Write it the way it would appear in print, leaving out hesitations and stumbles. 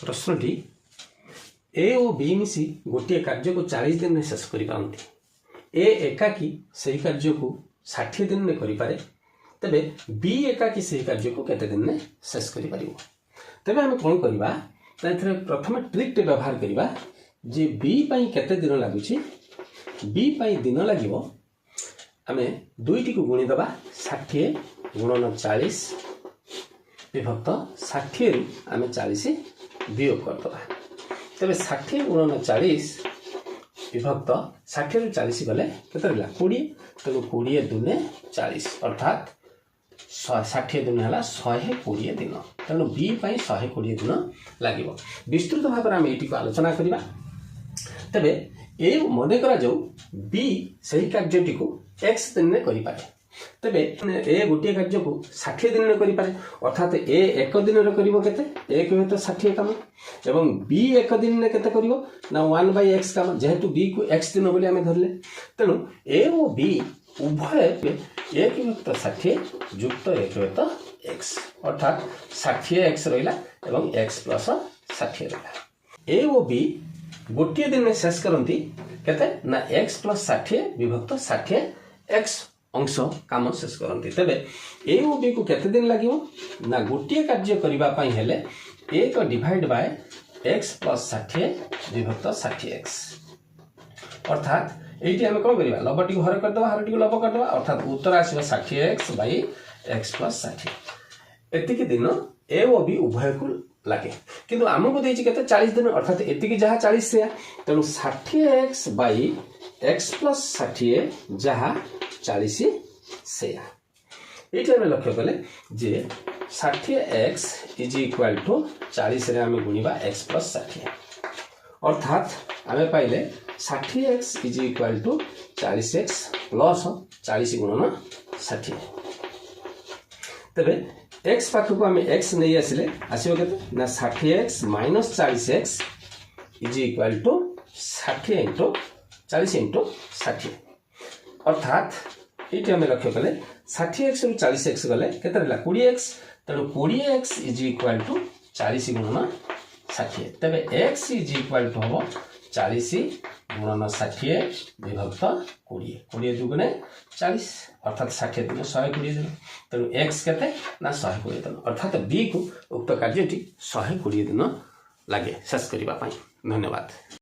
प्रश्नटी ए और बी मिसी गोटे कार्य को 40 दिन में शेष कर पारती। ए एकाकी सही कार्य को 60 दिन में करें, तेरे बी एकाकी सही कार्य को केते दिन में शेष कर पार। तेरे आम कौन करवा प्रथम ट्रिक व्यवहार करवा जे बी पाई केते दिन लगुच। बी पाई दिन लगे आम दुईटी को गुणीदबा 60 गुणन 40 विभक्त 60 रु आम 40 वियोग करदबा। तेरे 60 गुणन 40 विभक्त 60 रु 40 गले केते रहा 20। तेणु 20 दुने 40 अर्थात 60 दिन है 120 दिन। तेणु बी पाई 120 दिन लगे। विस्तृत भाव में आम ये आलोचना करवा। तेरे ए मन करा जाऊ बी सही कार्यटी को एक्स दिन में करें, तेरे ए गोटे कार्य को 60 दिन में करें अर्थात ए एक दिन में कर एक तो 60 कम एवं बी एक दिन में केते कर ना 1/x कम जेहेतु बी को x दिन बोली आम धरले। तेणु ए और बी उभय 1/60 युक्त 1/x अर्थात 60x रहा x प्लस 60 रहा। ए और बी गोटे दिन में शेष करती केते ना x प्लस 60 विभक्त 60x अंश काम शेष करती। तेरे ए और बी को केते दिन लगे ना गोटे कार्य करने हेले 1 डिवाइड बाय x प्लस 60 विभक्त 60x अर्थात ये आम कौन करवा लबटी को हर करदे हरटी को लब करदे अर्थात उत्तर आसो 60x बाई x प्लस 60। एतिक दिन ए और बी उभय को लगे किंतु आमको देछि केते 40 दिन अर्थात एतिक जहाँ 40 से तेणु 60x बाई x प्लस 60 जहाँ 40 से ये आम लक्ष्य कले जे 60x इज इक्वाल टू 40 रे आम गुणिबा x प्लस 60 अर्थात आम पाइले 60x is equal to 40x plus 40 गुणन 60। तेरे x पाखक आम x नहीं आसिले आसो के ना 60x minus 40x is equal to 60 into 40 into 60 अर्थात ये आम लक्ष्य कले 60x रु 40x गले केते रहा 20x। तेणु 20x इज इक्वाल टू 40 गुणन 60। तेरे x इज इक्वाल टू हम 40 गुणन 60 विभक्त 20 दुगुणे 40 अर्थात 60 दिन 120 दिन। तेणु x केते ना 120 दिन अर्थात बी को उक्त कार्यटी 120 दिन लगे शेष करने। धन्यवाद।